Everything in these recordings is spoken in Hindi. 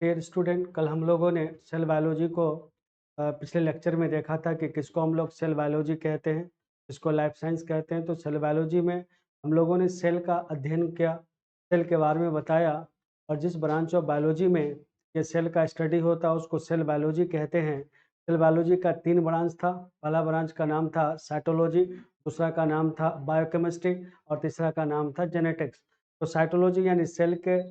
डियर स्टूडेंट, कल हम लोगों ने सेल बायोलॉजी को पिछले लेक्चर में देखा था कि किसको हम लोग सेल बायोलॉजी कहते हैं, किसको लाइफ साइंस कहते हैं। तो सेल बायोलॉजी में हम लोगों ने सेल का अध्ययन किया, सेल के बारे में बताया, और जिस ब्रांच ऑफ बायोलॉजी में ये सेल का स्टडी होता है उसको सेल बायोलॉजी कहते हैं। सेल बायोलॉजी का 3 ब्रांच था। पहला ब्रांच का नाम था साइटोलॉजी, दूसरा का नाम था बायोकेमिस्ट्री और तीसरा का नाम था जेनेटिक्स। तो साइटोलॉजी यानी सेल के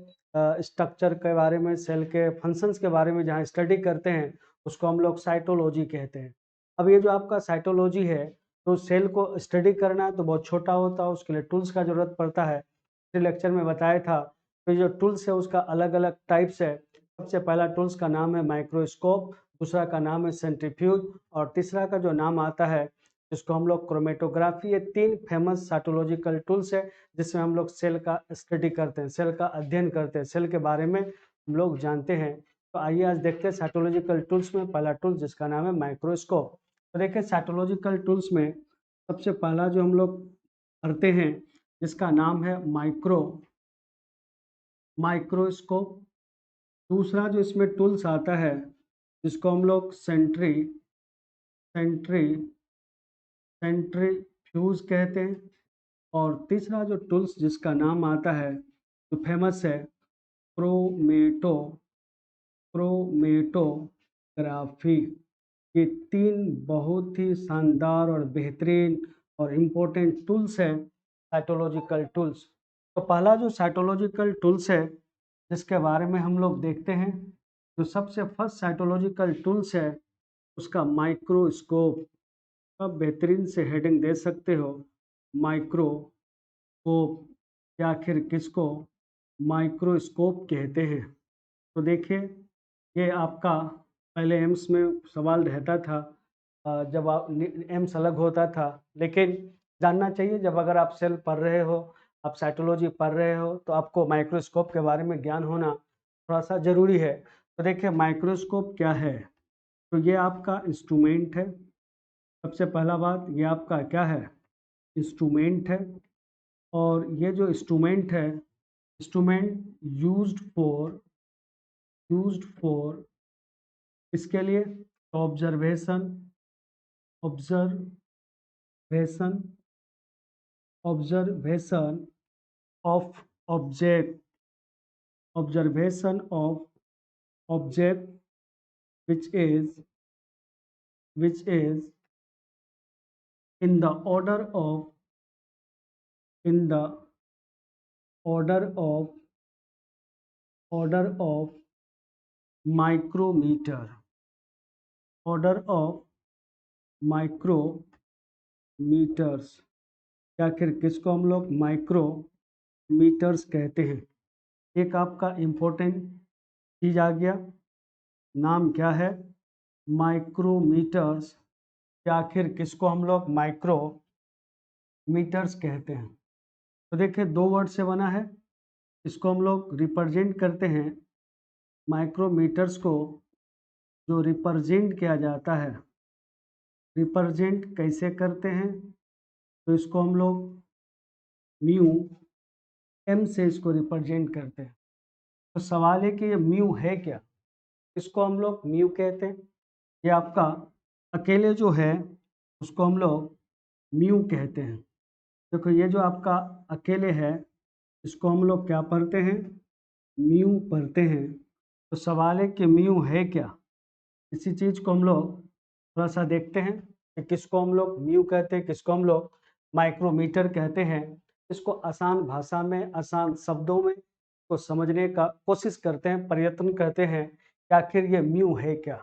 स्ट्रक्चर के बारे में, सेल के फंक्शंस के बारे में जहाँ स्टडी करते हैं उसको हम लोग साइटोलॉजी कहते हैं। अब ये जो आपका साइटोलॉजी है, तो सेल को स्टडी करना है तो बहुत छोटा होता है, उसके लिए टूल्स का ज़रूरत पड़ता है। पिछले लेक्चर में बताया था। तो जो टूल्स है उसका अलग अलग टाइप्स है। सबसे पहला टूल्स का नाम है माइक्रोस्कोप, दूसरा का नाम है सेंट्रीफ्यूज, और तीसरा का जो नाम आता है जिसको हम लोग क्रोमेटोग्राफी। ये 3 फेमस साइटोलॉजिकल टूल्स है जिसमें हम लोग सेल का स्टडी करते हैं, सेल का अध्ययन करते हैं, सेल के बारे में हम लोग जानते हैं। तो आइए आज देखते हैं साइटोलॉजिकल टूल्स में पहला टूल जिसका नाम है माइक्रोस्कोप। तो देखिए साइटोलॉजिकल टूल्स में सबसे पहला जो हम लोग करते हैं जिसका नाम है माइक्रोस्कोप। दूसरा जो इसमें टूल्स आता है जिसको हम लोग सेंट्री सेंट्रीफ्यूज कहते हैं। और तीसरा जो टूल्स जिसका नाम आता है जो फेमस है, क्रोमेटो क्रोमेटोग्राफी। ये 3 बहुत ही शानदार और बेहतरीन और इम्पोर्टेंट टूल्स हैं, साइटोलॉजिकल टूल्स। तो पहला जो साइटोलॉजिकल टूल्स है जिसके बारे में हम लोग देखते हैं, जो सबसे फर्स्ट साइटोलॉजिकल टूल्स है उसका माइक्रोस्कोप। आप बेहतरीन से हेडिंग दे सकते हो, माइक्रोस्कोप, या आखिर किसको माइक्रोस्कोप कहते हैं। तो देखिए ये आपका पहले एम्स में सवाल रहता था, जब आप एम्स अलग होता था, लेकिन जानना चाहिए जब अगर आप सेल पढ़ रहे हो, आप साइटोलॉजी पढ़ रहे हो, तो आपको माइक्रोस्कोप के बारे में ज्ञान होना थोड़ा सा ज़रूरी है। तो देखिए माइक्रोस्कोप क्या है। तो ये आपका इंस्ट्रूमेंट है। सबसे पहला बात, ये आपका क्या है, इंस्ट्रूमेंट है। और ये जो इंस्ट्रूमेंट है, इंस्ट्रूमेंट यूज्ड फॉर इसके लिए observation observation observation of object observation of object which is which is in the in the order of order of micrometer order of micrometers, या फिर किसको हम लोग माइक्रोमीटर्स कहते हैं। एक आपका इम्पोर्टेंट चीज आ गया, नाम क्या है, माइक्रोमीटर्स, या आखिर किसको हम लोग माइक्रोमीटर्स कहते हैं। तो देखिए 2 वर्ड से बना है। इसको हम लोग रिप्रेजेंट करते हैं, माइक्रोमीटर्स को जो रिप्रेजेंट किया जाता है, रिप्रेजेंट कैसे करते हैं, तो इसको हम लोग म्यू एम से इसको रिप्रेजेंट करते हैं। तो सवाल है कि ये म्यू है क्या, इसको हम लोग म्यू कहते हैं। ये आपका अकेले जो है उसको हम लोग म्यू कहते हैं। देखो ये जो आपका अकेले है इसको हम लोग क्या पढ़ते हैं, म्यू पढ़ते हैं। तो सवाल है कि म्यू है क्या। इसी चीज़ को हम लोग थोड़ा सा देखते हैं कि किसको हम लोग म्यू कहते हैं, किसको हम लोग माइक्रोमीटर कहते हैं। इसको आसान भाषा में, आसान शब्दों में को समझने का कोशिश करते हैं, प्रयत्न करते हैं कि आखिर ये म्यू है क्या,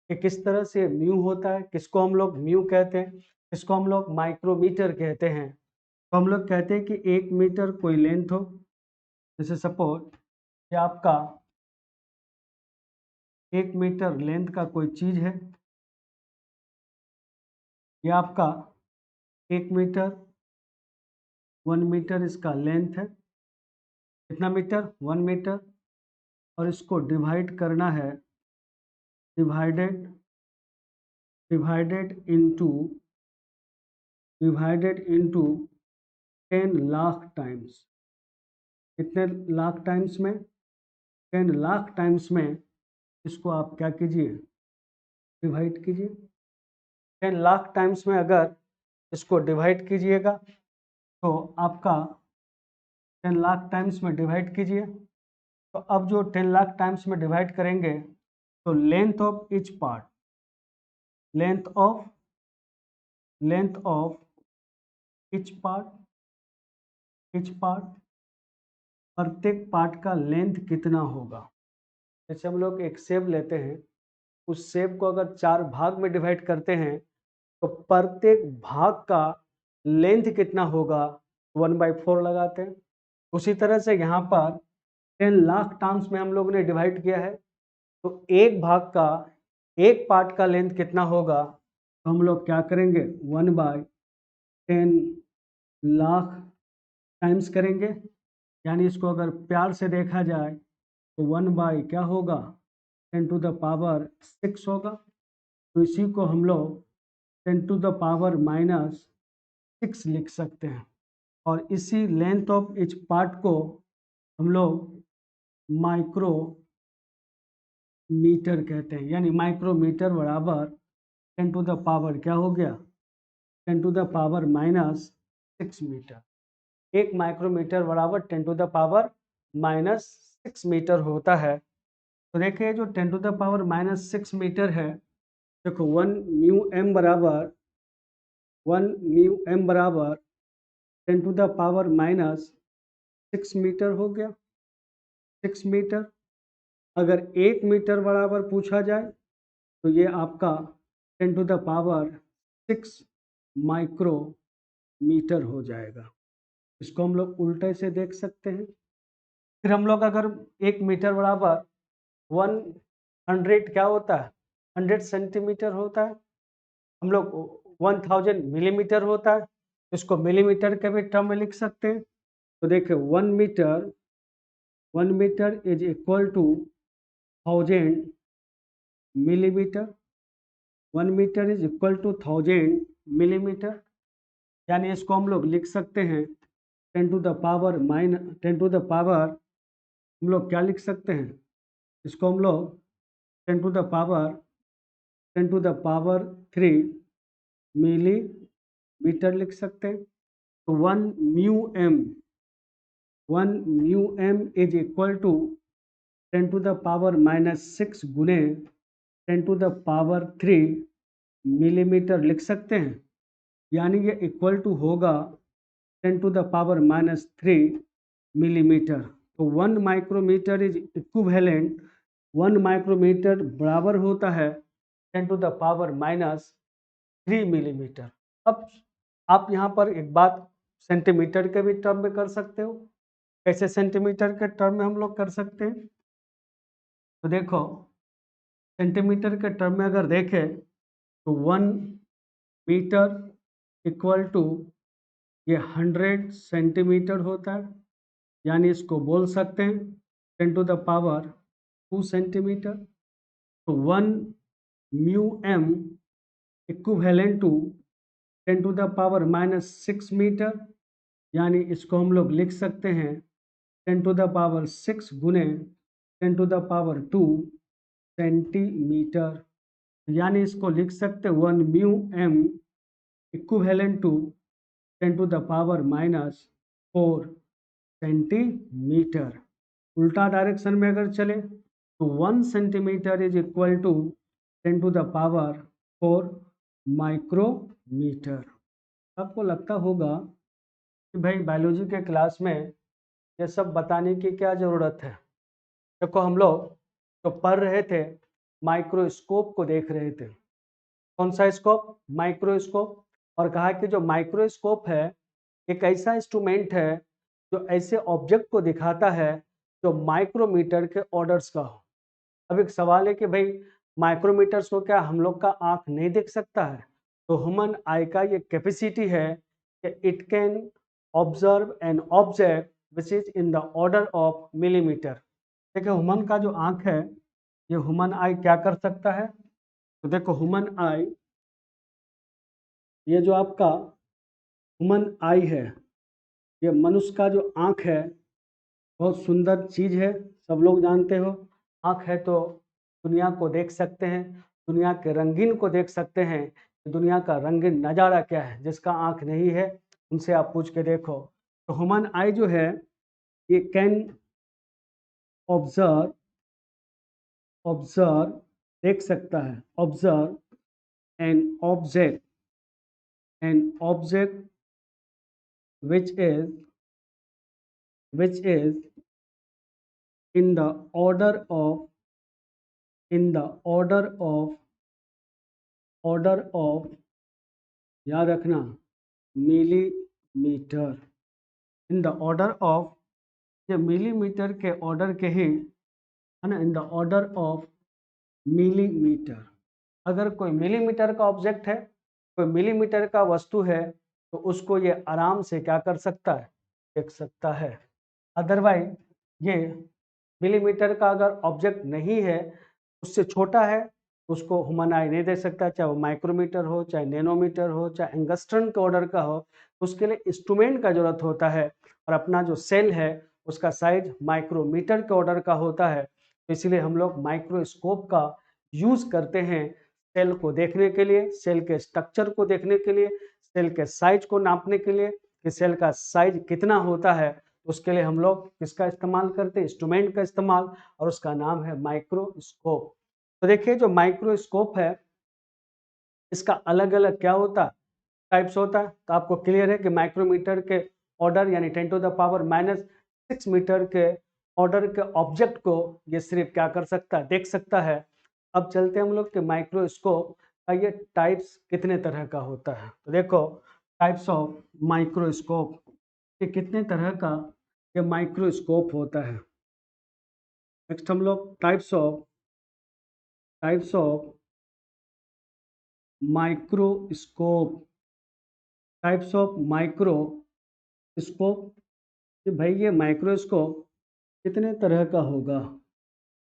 कि किस तरह से म्यू होता है, किसको हम लोग म्यू कहते हैं, किसको हम लोग माइक्रोमीटर कहते हैं। तो हम लोग कहते हैं कि 1 मीटर कोई लेंथ हो, जैसे सपोज कि आपका 1 मीटर लेंथ का कोई चीज़ है, ये आपका 1 मीटर, 1 मीटर इसका लेंथ है। कितना मीटर, 1 मीटर। और इसको डिवाइड करना है, divided divided into divided into 10 lakh times. कितने लाख टाइम्स में, 10 लाख टाइम्स में इसको आप क्या कीजिए, डिवाइड कीजिए। 10 लाख टाइम्स में अगर इसको डिवाइड कीजिएगा तो आपका 10 लाख टाइम्स में डिवाइड कीजिए, तो अब जो 10 लाख टाइम्स में डिवाइड करेंगे तो length of each part, length of each part, प्रत्येक पार्ट का लेंथ कितना होगा। जैसे हम लोग एक सेब लेते हैं, उस सेब को अगर 4 भाग में डिवाइड करते हैं तो प्रत्येक भाग का लेंथ कितना होगा, 1/4 लगाते हैं। उसी तरह से यहाँ पर 10 लाख टर्म्स में हम लोग ने डिवाइड किया है, तो एक भाग का, एक पार्ट का लेंथ कितना होगा, तो हम लोग क्या करेंगे, 1/10 लाख टाइम्स करेंगे। यानी इसको अगर प्यार से देखा जाए तो 1 क्या होगा, 10⁻6 होगा। तो इसी को हम लोग 10⁻⁻6 लिख सकते हैं। और इसी लेंथ ऑफ ईच पार्ट को हम लोग माइक्रोमीटर कहते हैं। यानी माइक्रोमीटर बराबर 10⁻, क्या हो गया, 10⁻⁻6 मीटर। एक माइक्रोमीटर बराबर 10⁻⁻6 मीटर होता है। तो देखिए जो 10⁻⁻6 मीटर है, देखो 1 म्यू एम बराबर 10⁻6 मीटर हो गया, 6 मीटर। अगर 1 मीटर बराबर पूछा जाए तो ये आपका 10⁻6 माइक्रोमीटर हो जाएगा। इसको हम लोग उल्टे से देख सकते हैं। फिर हम लोग अगर 1 मीटर बराबर 100 क्या होता है, 100 सेंटीमीटर होता है, हम लोग 1000 मिलीमीटर होता है, इसको मिलीमीटर के भी टर्म में लिख सकते हैं। तो देखिए 1 metre is equal to 1000 millimetre, 1 metre is equal to 1000 millimetre. यानी इसको हम लोग लिख सकते हैं 10⁻, हम लोग क्या लिख सकते हैं, इसको हम लोग 10⁻3 मिलीमीटर लिख सकते हैं। तो 1 mu m is equal to 10⁻6 गुने 10⁻3 मिलीमीटर लिख सकते हैं। यानी ये इक्वल टू होगा 10⁻3 मिलीमीटर। तो 1 माइक्रोमीटर इज इक्विवेलेंट, 1 माइक्रोमीटर बराबर होता है 10⁻3 मिलीमीटर। अब आप यहाँ पर एक बात सेंटीमीटर के भी टर्म में कर सकते हो। कैसे सेंटीमीटर के टर्म में हम लोग कर सकते हैं, तो देखो सेंटीमीटर के टर्म में अगर देखें तो 1 मीटर इक्वल टू ये 100 सेंटीमीटर होता है। यानी इसको बोल सकते हैं 10⁻2 सेंटीमीटर। तो 1 mu m equivalent to 10⁻6 metre. यानी इसको हम लोग लिख सकते हैं 10⁻6 गुने 10⁻2 सेंटीमीटर। यानी इसको लिख सकते 1 mu m equivalent to 10⁻4 centimetre. उल्टा डायरेक्शन में अगर चले तो 1 centimetre is equal to 10⁻4 micrometre. आपको लगता होगा कि भाई बायोलॉजी के क्लास में ये सब बताने की क्या ज़रूरत है। देखो हम लोग तो पढ़ रहे थे, माइक्रोस्कोप को देख रहे थे। कौन सा स्कोप, माइक्रोस्कोप। और कहा कि जो माइक्रोस्कोप है एक ऐसा इंस्ट्रूमेंट है जो ऐसे ऑब्जेक्ट को दिखाता है जो माइक्रोमीटर के ऑर्डर्स का हो। अब एक सवाल है कि भाई माइक्रोमीटर्स को क्या हम लोग का आंख नहीं देख सकता है, तो ह्यूमन आई का ये कैपेसिटी है कि it can observe an object which is in the order of millimetre. देखिए ह्यूमन का जो आंख है, ये ह्यूमन आई क्या कर सकता है, तो देखो ह्यूमन आई, ये जो आपका ह्यूमन आई है, ये मनुष्य का जो आंख है बहुत सुंदर चीज़ है, सब लोग जानते हो। आंख है तो दुनिया को देख सकते हैं, दुनिया के रंगीन को देख सकते हैं, दुनिया का रंगीन नज़ारा क्या है। जिसका आँख नहीं है उनसे आप पूछ के देखो। तो ह्यूमन आई जो है ये कैन ऑब्जर्व ऑब्जर्व देख सकता है, observe an object which is which is in the order of in the order of याद रखना millimetre, in the order of, ये मिलीमीटर के ऑर्डर के ही है ना, in the order of millimetre. अगर कोई मिलीमीटर का ऑब्जेक्ट है, कोई मिलीमीटर का वस्तु है, तो उसको ये आराम से क्या कर सकता है, देख सकता है। अदरवाइज ये मिलीमीटर का अगर ऑब्जेक्ट नहीं है, उससे छोटा है, तो उसको ह्यूमन आई नहीं देख सकता, चाहे वो माइक्रोमीटर हो, चाहे नैनोमीटर हो, चाहे एंगस्ट्रॉन के ऑर्डर का हो। उसके लिए इंस्ट्रूमेंट का जरूरत होता है, और अपना जो सेल है उसका साइज माइक्रोमीटर के ऑर्डर का होता है। तो इसलिए हम लोग माइक्रोस्कोप का यूज़ करते हैं सेल को देखने के लिए, सेल के स्ट्रक्चर को देखने के लिए, सेल के साइज को नापने के लिए कि सेल का साइज कितना होता है। उसके लिए हम लोग किसका इस्तेमाल करते हैं, इंस्ट्रूमेंट का इस्तेमाल, और उसका नाम है माइक्रोस्कोप। तो देखिए जो माइक्रोस्कोप है इसका अलग अलग क्या होता है, टाइप्स होता है। तो आपको क्लियर है कि माइक्रोमीटर के ऑर्डर यानी 10⁻⁻⁶ मीटर के ऑर्डर के ऑब्जेक्ट को ये सिर्फ क्या कर सकता है, देख सकता है। अब चलते हैं हम लोग कि माइक्रोस्कोप का ये टाइप्स कितने तरह का होता है। तो देखो टाइप्स ऑफ माइक्रोस्कोप, ये कितने तरह का ये माइक्रोस्कोप होता है। नेक्स्ट हम लोग types of microscope, types of microscope, कि भाई ये माइक्रोस्कोप कितने तरह का होगा।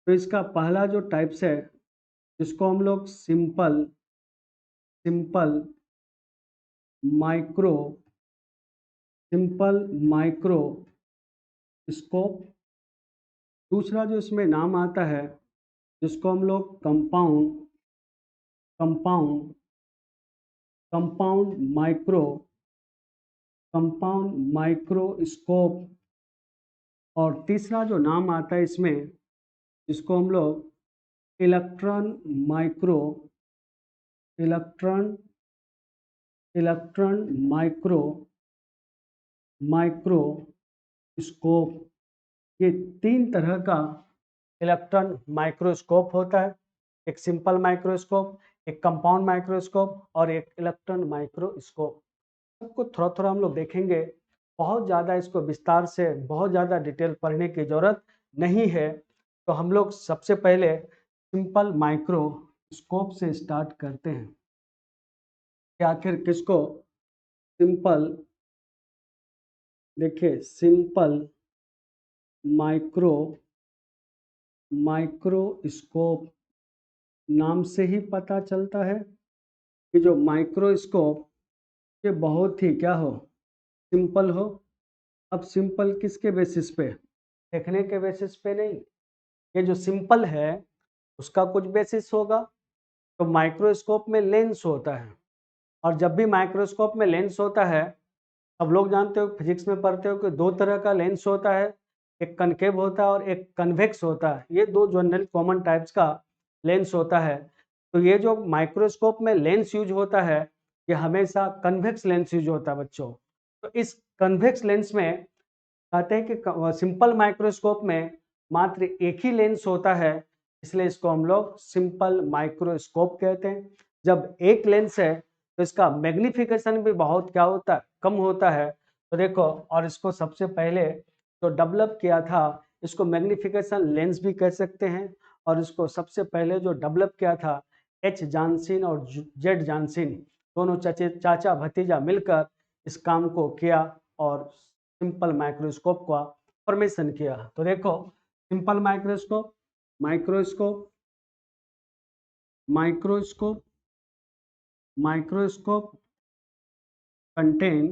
तो इसका पहला जो टाइप्स है जिसको हम लोग सिंपल माइक्रो माइक्रोस्कोप। दूसरा जो इसमें नाम आता है जिसको हम लोग कंपाउंड माइक्रोस्कोप। और तीसरा जो नाम आता है इसमें जिसको हम लोग इलेक्ट्रॉन माइक्रोस्कोप। ये तीन तरह का इलेक्ट्रॉन माइक्रोस्कोप होता है। एक सिंपल माइक्रोस्कोप, एक कंपाउंड माइक्रोस्कोप और एक इलेक्ट्रॉन माइक्रोस्कोप। सबको थोड़ा थोड़ा हम लोग देखेंगे, बहुत ज़्यादा इसको विस्तार से बहुत ज़्यादा डिटेल पढ़ने की ज़रूरत नहीं है। तो हम लोग सबसे पहले सिंपल माइक्रोस्कोप से स्टार्ट करते हैं कि आखिर किसको सिंपल, देखिए सिंपल माइक्रोस्कोप नाम से ही पता चलता है कि जो माइक्रोस्कोप ये बहुत ही क्या हो, सिंपल हो। अब सिंपल किसके बेसिस पे, देखने के बेसिस पे नहीं, ये जो सिंपल है उसका कुछ बेसिस होगा। तो माइक्रोस्कोप में लेंस होता है, और जब भी माइक्रोस्कोप में लेंस होता है, अब लोग जानते हो फिजिक्स में पढ़ते हो कि दो तरह का लेंस होता है, एक कनकेव होता है और एक कन्वेक्स होता है। ये दो जनरल कॉमन टाइप्स का लेंस होता है। तो ये जो माइक्रोस्कोप में लेंस यूज होता है ये हमेशा कन्वेक्स लेंस यूज होता है बच्चों। तो इस कन्वेक्स लेंस में कहते हैं कि सिंपल माइक्रोस्कोप में मात्र एक ही लेंस होता है, इसलिए इसको हम लोग सिंपल माइक्रोस्कोप कहते हैं। जब एक लेंस है तो इसका मैग्निफिकेशन भी बहुत क्या होता है, कम होता है। तो देखो, और इसको सबसे पहले जो डेवलप किया था इसको मैग्निफिकेशन लेंस भी कह सकते हैं, और इसको सबसे पहले जो डेवलप किया था एच जॉनसन और जेड जॉनसन, दोनों चाचा भतीजा मिलकर इस काम को किया और सिंपल माइक्रोस्कोप का फॉर्मेशन किया। तो देखो simple microscope microscope microscope microscope contain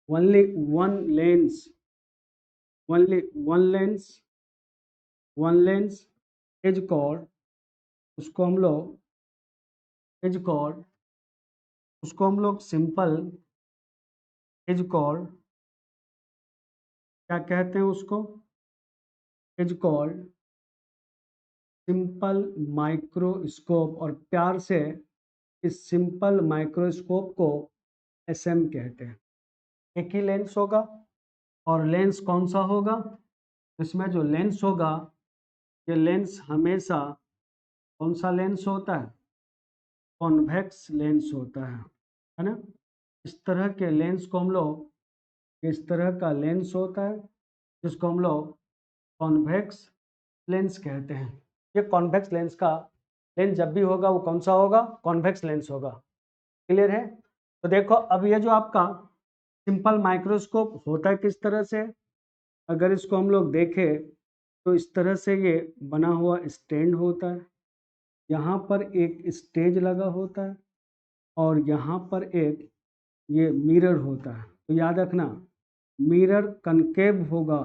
only one lens only one lens is called, उसको हम लोग इज कॉल्ड, उसको हम लोग सिंपल इज कॉल्ड, क्या कहते हैं उसको, इज कॉल्ड सिंपल माइक्रोस्कोप, और प्यार से इस सिंपल माइक्रोस्कोप को एसएम कहते हैं। एक ही लेंस होगा, और लेंस कौन सा होगा, इसमें जो लेंस होगा ये लेंस हमेशा कौन सा लेंस होता है, कॉन्वेक्स लेंस होता है ना। इस तरह के लेंस को हम लोग, इस तरह का लेंस होता है जिसको हम लोग कॉन्वेक्स लेंस कहते हैं। ये कॉन्वेक्स लेंस का लेंस जब भी होगा वो कौन सा होगा, कॉन्वेक्स लेंस होगा। क्लियर है। तो देखो अब ये जो आपका सिंपल माइक्रोस्कोप होता है किस तरह से, अगर इसको हम लोग देखें तो इस तरह से ये बना हुआ स्टैंड होता है, यहाँ पर एक स्टेज लगा होता है, और यहाँ पर एक ये मिरर होता है। तो याद रखना, मिरर कनकेव होगा,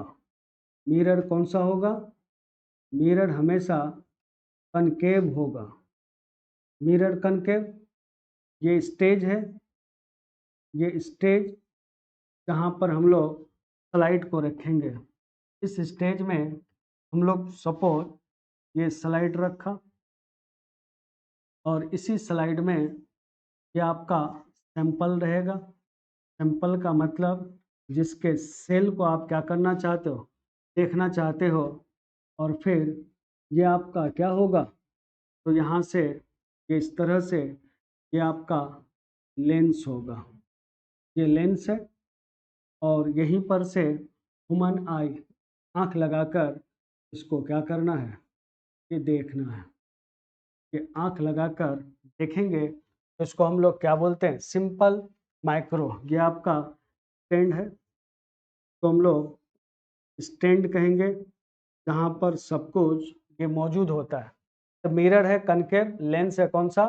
मिरर कौन सा होगा, मिरर हमेशा कनकेव होगा, मिरर कनकेव। ये स्टेज है, ये स्टेज जहाँ पर हम लोग स्लाइड को रखेंगे। इस स्टेज में हम लोग सपोज ये स्लाइड रखा, और इसी स्लाइड में ये आपका सैंपल रहेगा। सैंपल का मतलब जिसके सेल को आप क्या करना चाहते हो, देखना चाहते हो, और फिर ये आपका क्या होगा, तो यहाँ से ये इस तरह से ये आपका लेंस होगा, ये लेंस है, और यहीं पर से ह्यूमन आई आँख लगाकर इसको क्या करना है, ये देखना है। ये आँख लगाकर देखेंगे तो इसको हम लोग क्या बोलते हैं, सिंपल माइक्रो। ये आपका स्टैंड है, तो हम लोग स्टैंड कहेंगे जहाँ पर सब कुछ ये मौजूद होता है। तो मिरर है कनकेव, लेंस है कौन सा,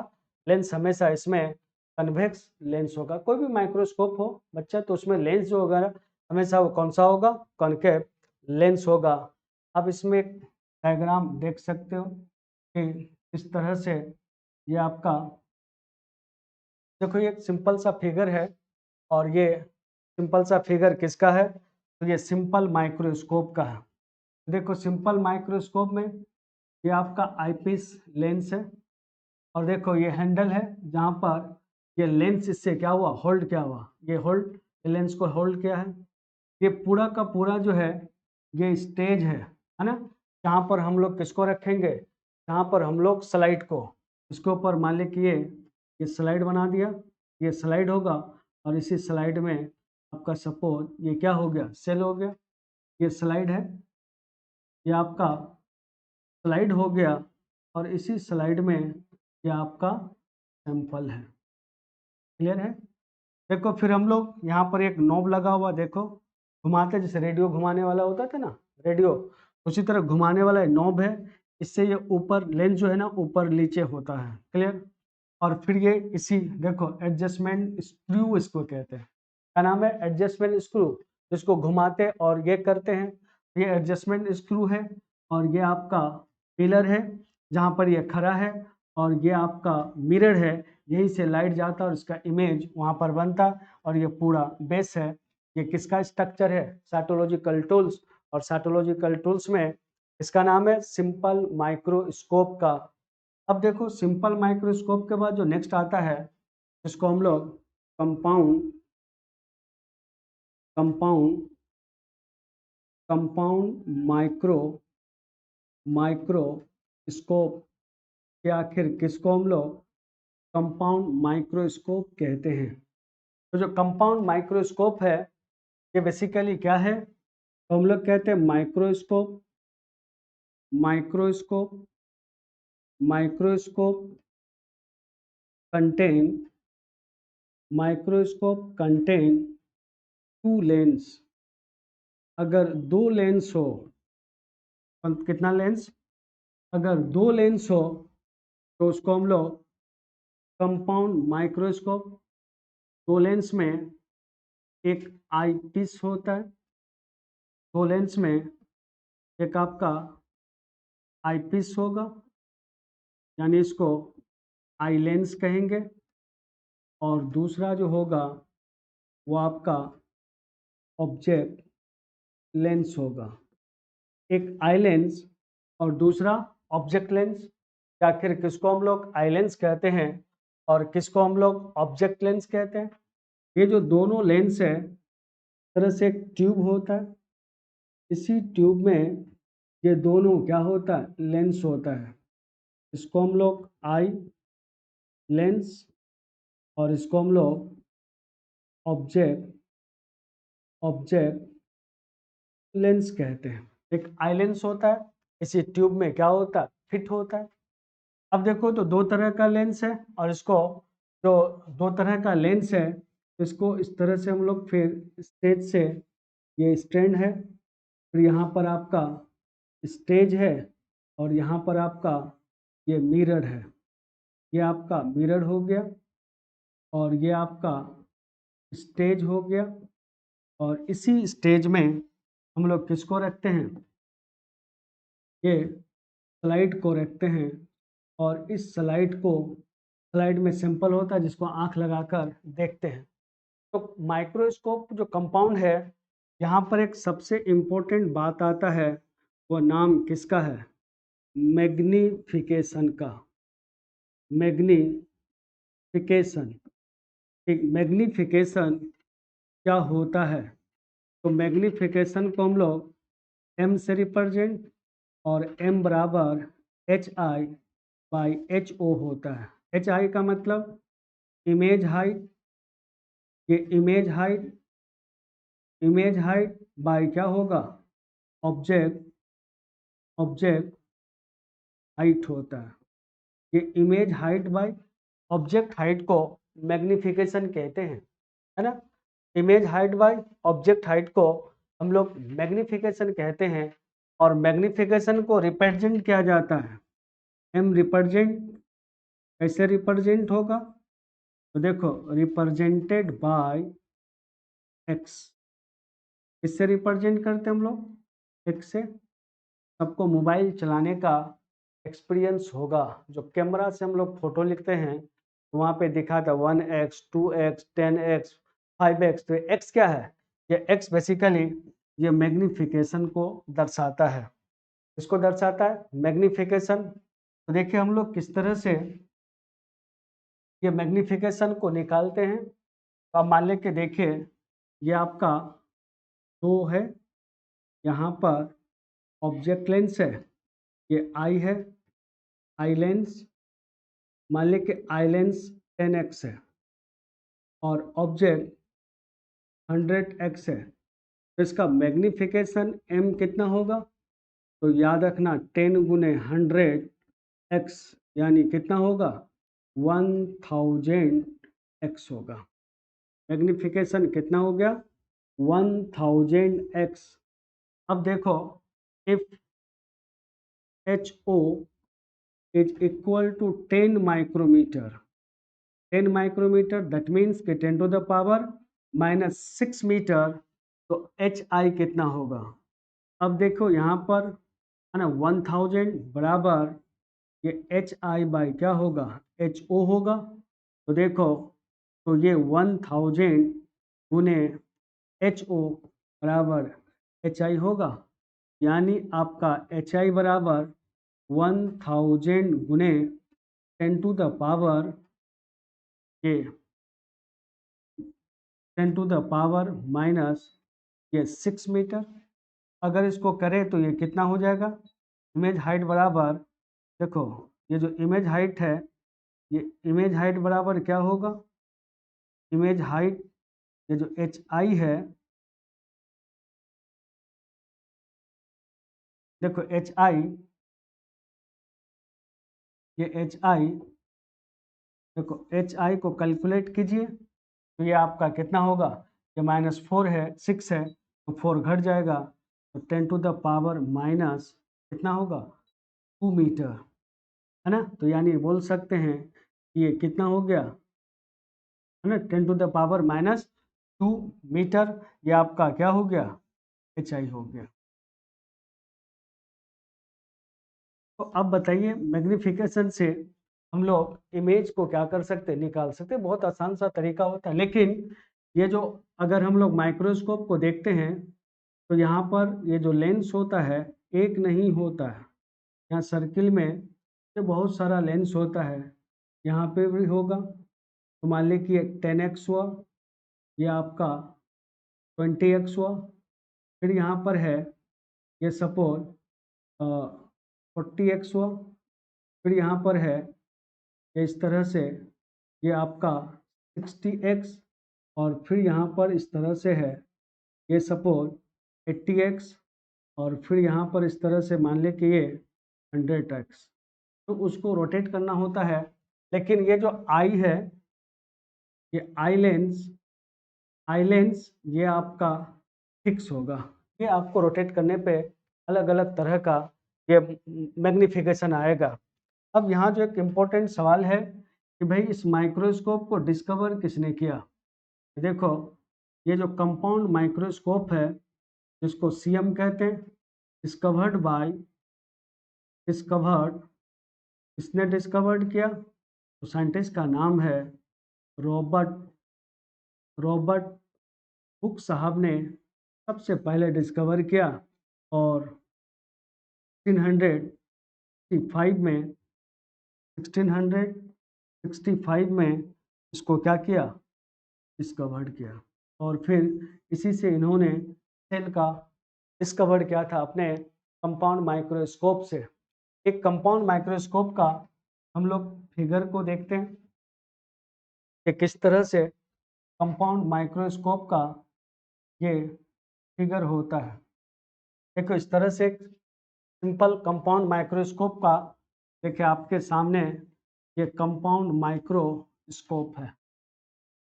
लेंस हमेशा इसमें कन्वेक्स लेंस होगा। कोई भी माइक्रोस्कोप हो बच्चा तो उसमें लेंस जो होगा हमेशा वो कौन सा होगा, कॉनकेव लेंस होगा। अब इसमें एक डायग्राम देख सकते हो कि इस तरह से ये आपका, देखो ये एक सिंपल सा फिगर है, और ये सिंपल सा फिगर किसका है, तो ये सिंपल माइक्रोस्कोप का है। देखो सिंपल माइक्रोस्कोप में ये आपका आईपीस लेंस है, और देखो ये हैंडल है जहाँ पर ये लेंस इससे क्या हुआ, होल्ड क्या हुआ, ये होल्ड, ये लेंस को होल्ड किया है। ये पूरा का पूरा जो है ये स्टेज है ना, जहाँ पर हम लोग किसको रखेंगे, जहाँ पर हम लोग स्लाइड को, इसके ऊपर मान ली कि ये स्लाइड बना दिया, ये स्लाइड होगा, और इसी स्लाइड में आपका सपोज ये क्या हो गया, सेल हो गया। ये स्लाइड है, ये आपका स्लाइड हो गया, और इसी स्लाइड में ये आपका सैंपल है। क्लियर है। देखो फिर हम लोग यहाँ पर एक नॉब लगा हुआ, देखो घुमाते, जैसे रेडियो घुमाने वाला होता था ना, रेडियो उसी तरह घुमाने वाला नॉब है। इससे ये ऊपर लेंस जो है ना ऊपर नीचे होता है। क्लियर। और फिर ये इसी देखो एडजस्टमेंट स्क्रू इसको कहते हैं, क्या नाम है, एडजस्टमेंट स्क्रू, जिसको घुमाते और ये करते हैं, ये एडजस्टमेंट स्क्रू है। और ये आपका पिलर है जहाँ पर ये खड़ा है, और ये आपका मिरर है, यहीं से लाइट जाता और इसका इमेज वहाँ पर बनता, और ये पूरा बेस है। ये किसका स्ट्रक्चर है, साइटोलॉजिकल टूल्स, और साइटोलॉजिकल टूल्स में इसका नाम है सिंपल माइक्रोस्कोप का। अब देखो सिंपल माइक्रोस्कोप के बाद जो नेक्स्ट आता है इसको हम लोग कंपाउंड कंपाउंड कंपाउंड माइक्रोस्कोप के आखिर किसको हम लोग कंपाउंड माइक्रोस्कोप कहते हैं। तो जो कंपाउंड माइक्रोस्कोप है ये बेसिकली क्या है, तो हम लोग कहते हैं microscope microscope microscope contain microscope contain two lens. अगर दो लेंस हो, कितना लेंस, अगर दो लेंस हो तो उसको हम लोग कंपाउंड माइक्रोस्कोप, दो लेंस में एक आई पीस होता है, दो लेंस में एक आपका आई पीस होगा, यानी इसको आई लेंस कहेंगे, और दूसरा जो होगा वो आपका ऑब्जेक्ट लेंस होगा। एक आई लेंस और दूसरा ऑब्जेक्ट लेंस। आखिर किसको हम लोग आई लेंस कहते हैं और किसको हम लोग ऑब्जेक्ट लेंस कहते हैं? ये जो दोनों लेंस है, तरह से एक ट्यूब होता है, इसी ट्यूब में ये दोनों क्या होता है? लेंस होता है। इसको हम लोग आई लेंस और इसको हम लोग ऑब्जेक्ट लेंस कहते हैं। एक आई लेंस होता है, इसी ट्यूब में क्या होता है? फिट होता है। अब देखो तो दो तरह का लेंस है, और इसको जो दो तरह का लेंस है, इसको इस तरह से हम लोग फिर स्टेज से, ये स्टैंड है, फिर यहाँ पर आपका स्टेज है, और यहाँ पर आपका ये मिरर है। ये आपका मिरर हो गया, और ये आपका स्टेज हो गया, और इसी स्टेज में हम लोग किसको रखते हैं? ये स्लाइड को रखते हैं, और इस स्लाइड में सिंपल होता है जिसको आंख लगाकर देखते हैं। तो माइक्रोस्कोप जो कंपाउंड है, यहाँ पर एक सबसे इम्पोर्टेंट बात आता है, वो नाम किसका है? मैग्नीफिकेशन का। मैग्नीफिकेशन। ठीक, मैग्नीफिकेशन क्या होता है? तो मैग्नीफिकेशन को हम लोग m से रिप्रेजेंट, और m बराबर HI/HO होता है। HI का मतलब इमेज हाइट। ये इमेज हाइट बाय क्या होगा? ऑब्जेक्ट हाइट होता है। ये image height by object height को मैग्नीफिकेशन कहते हैं, है ना? Image height by object height को हम लोग मैग्नीफिकेशन कहते हैं, और मैग्नीफिकेशन को रिप्रेजेंट किया जाता है। एम रिप्रेजेंट कैसे रिप्रेजेंट होगा? तो देखो, रिप्रेजेंटेड बाय एक्स। इससे रिप्रेजेंट करते हम लोग एक्स से। सबको मोबाइल चलाने का एक्सपीरियंस होगा। जो कैमरा से हम लोग फोटो लिखते हैं, वहाँ पे दिखा था 1x 2x 10x 5x। तो x क्या है? ये x बेसिकली ये मैग्नीफिकेशन को दर्शाता है। इसको दर्शाता है मैग्नीफिकेशन। तो देखिए हम लोग किस तरह से ये मैग्नीफिकेशन को निकालते हैं। तो आप मान लेके देखिए, ये आपका दो है, यहाँ पर ऑब्जेक्ट लेंस है, ये आई है, आई लेंस। मान लें कि आई लेंस 10x है और ऑब्जेक्ट 100x है, तो इसका मैग्नीफिकेशन m कितना होगा? तो याद रखना 10 गुने 100x यानी कितना होगा? 1000x होगा। मैग्नीफिकेशन कितना हो गया? 1000x। अब देखो, if HO is equal to 10 micrometre, 10 micrometre that means कि 10 टू द पावर -6 मीटर, तो HI कितना होगा? अब देखो यहाँ पर है ना, 1000 बराबर ये HI बाई क्या होगा? HO होगा। तो देखो, तो ये 1000 गुने HO बराबर HI होगा, यानी आपका HI बराबर 1000 गुने 10 टू द पावर ये 10 टू द पावर माइनस ये 6 मीटर। अगर इसको करें तो ये कितना हो जाएगा? इमेज हाइट बराबर, देखो ये जो इमेज हाइट है, ये इमेज हाइट बराबर क्या होगा? इमेज हाइट ये जो HI है, देखो HI, ये HI, देखो HI को कैलकुलेट कीजिए, तो ये आपका कितना होगा? ये -4 है, 6 है, तो 4 घट जाएगा, तो 10 टू द पावर माइनस कितना होगा? 2 मीटर, है ना? तो यानी बोल सकते हैं कि ये कितना हो गया, है ना? 10 टू द पावर -2 मीटर। ये आपका क्या हो गया? HI हो गया। तो अब बताइए मैग्निफिकेशन से हम लोग इमेज को क्या कर सकते हैं, निकाल सकते हैं। बहुत आसान सा तरीका होता है, लेकिन ये जो अगर हम लोग माइक्रोस्कोप को देखते हैं तो यहाँ पर ये जो लेंस होता है एक नहीं होता है। यहाँ सर्किल में ये बहुत सारा लेंस होता है, यहाँ पे भी होगा। तो मान लीजिए कि 10x हुआ, ये आपका 20x हुआ, फिर यहाँ पर है ये सपोज 40x हुआ, फिर यहाँ पर है ये इस तरह से ये आपका 60x, और फिर यहाँ पर इस तरह से है ये सपोज 80x, और फिर यहाँ पर इस तरह से मान ले कि ये 100x। तो उसको रोटेट करना होता है, लेकिन ये जो आई है, ये आई लेंस ये आपका फिक्स होगा। ये आपको रोटेट करने पे अलग अलग तरह का ये मैग्निफिकेशन आएगा। अब यहाँ जो एक इम्पोर्टेंट सवाल है कि भाई इस माइक्रोस्कोप को डिस्कवर किसने किया। देखो ये जो कंपाउंड माइक्रोस्कोप है जिसको CM कहते हैं, डिस्कवर्ड किसने डिस्कवर्ड किया, तो साइंटिस्ट का नाम है रॉबर्ट हुक साहब ने सबसे पहले डिस्कवर किया। और 1665 में 1665 में इसको क्या किया, डिस्कवर्ड किया। और फिर इसी से इन्होंने सेल का डिस्कवर किया था अपने कंपाउंड माइक्रोस्कोप से। एक कंपाउंड माइक्रोस्कोप का हम लोग फिगर को देखते हैं कि किस तरह से कंपाउंड माइक्रोस्कोप का ये फिगर होता है। देखो इस तरह से सिंपल कंपाउंड माइक्रोस्कोप का, देखिए आपके सामने ये कंपाउंड माइक्रोस्कोप है।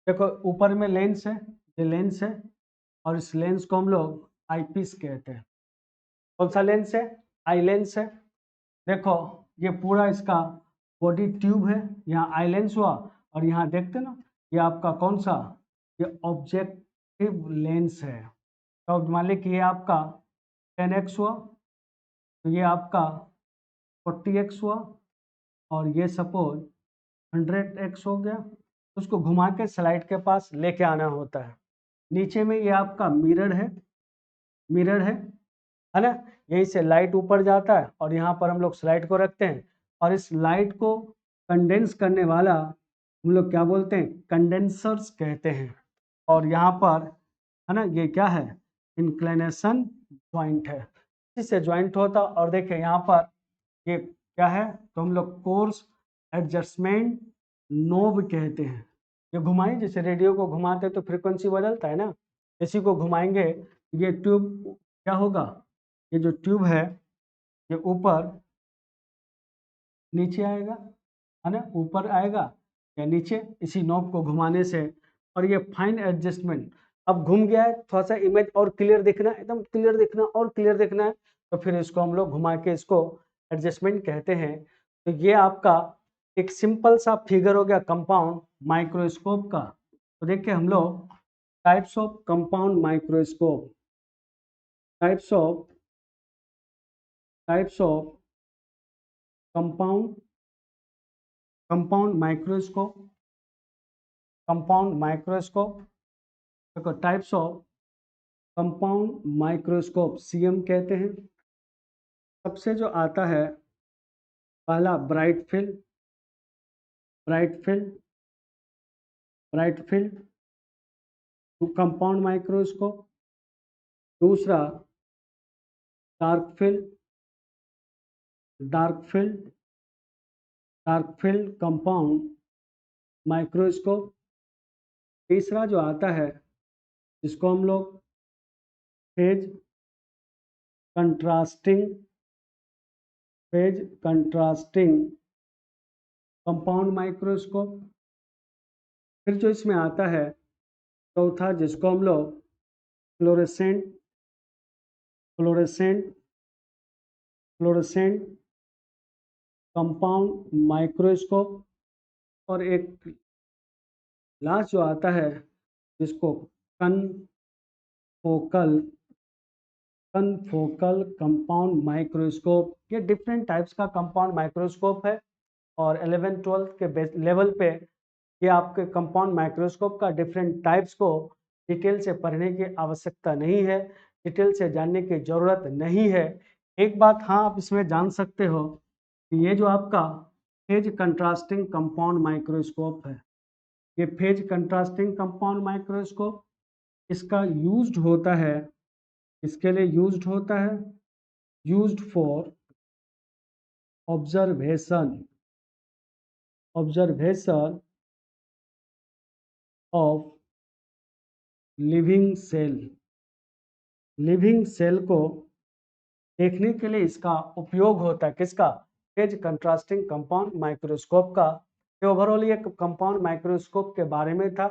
देखो ऊपर में लेंस है, ये लेंस है, और इस लेंस को हम लोग आईपीस कहते हैं। कौन सा लेंस है, आई लेंस है। देखो ये पूरा इसका बॉडी ट्यूब है, यहाँ आई लेंस हुआ, और यहाँ देखते ना ये आपका कौन सा, ये ऑब्जेक्टिव लेंस है। तो मान लीजिए कि ये आपका 10x हुआ, तो ये आपका 40x हुआ, और ये सपोज 100x हो गया। उसको घुमा के स्लाइड के पास लेके आना होता है। नीचे में ये आपका मिरर है ना। यहीं से लाइट ऊपर जाता है और यहाँ पर हम लोग स्लाइड को रखते हैं, और इस लाइट को कंडेंस करने वाला हम लोग क्या बोलते हैं, कंडेंसर्स कहते हैं। और यहाँ पर है ना ये क्या है, इंक्लिनेशन जॉइंट है, इससे जॉइंट होता। और देखिए यहाँ पर ये क्या है, तो हम लोग कोर्स एडजस्टमेंट नोब कहते हैं। ये घुमाएं, जैसे रेडियो को घुमाते तो फ्रीक्वेंसी बदलता है ना, इसी को घुमाएंगे ये ट्यूब क्या होगा, ये जो ट्यूब है ये ऊपर नीचे आएगा, है ना, ऊपर आएगा या नीचे, इसी नॉब को घुमाने से। और ये फाइन एडजस्टमेंट, अब घूम गया है, थोड़ा सा इमेज और क्लियर दिखना, एकदम क्लियर दिखना और क्लियर दिखना है, तो फिर इसको हम लोग घुमा के इसको एडजस्टमेंट कहते हैं। तो ये आपका एक सिंपल सा फिगर हो गया कंपाउंड माइक्रोस्कोप का। तो देखिए हम लोग types of compound microscope, types of compound microscope देखो types of compound microscope CM कहते हैं। सबसे जो आता है पहला ब्राइट फील्ड कंपाउंड माइक्रोस्कोप। दूसरा डार्क फील्ड कंपाउंड माइक्रोस्कोप। तीसरा जो आता है जिसको हम लोग फेज कंट्रास्टिंग कंपाउंड माइक्रोस्कोप। फिर जो इसमें आता है चौथा जिसको हम लोग फ्लोरेसेंट कंपाउंड माइक्रोस्कोप। और एक लास्ट जो आता है जिसको कनफोकल कनफोकल कंपाउंड माइक्रोस्कोप, ये डिफरेंट टाइप्स का कंपाउंड माइक्रोस्कोप है और 11th-12th के लेवल पे ये आपके कंपाउंड माइक्रोस्कोप का डिफरेंट टाइप्स को डिटेल से पढ़ने की आवश्यकता नहीं है, डिटेल से जानने की ज़रूरत नहीं है। एक बात हाँ आप इसमें जान सकते हो कि ये जो आपका फेज कंट्रास्टिंग कंपाउंड माइक्रोस्कोप है, ये फेज कंट्रास्टिंग कंपाउंड माइक्रोस्कोप इसका यूज्ड होता है, इसके लिए यूज्ड होता है, used for observation of living cell को देखने के लिए इसका उपयोग होता है, किसका? फेज कंट्रास्टिंग कंपाउंड माइक्रोस्कोप का। ये ओवरऑल ये कंपाउंड माइक्रोस्कोप के बारे में था।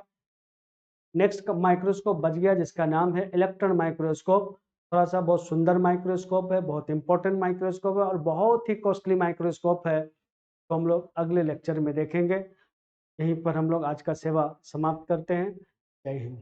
नेक्स्ट माइक्रोस्कोप बच गया जिसका नाम है इलेक्ट्रॉन माइक्रोस्कोप। थोड़ा सा बहुत सुंदर माइक्रोस्कोप है, बहुत इंपॉर्टेंट माइक्रोस्कोप है और बहुत ही कॉस्टली माइक्रोस्कोप है, तो हम लोग अगले लेक्चर में देखेंगे। यहीं पर हम लोग आज का सेवा समाप्त करते हैं। जय हिंद।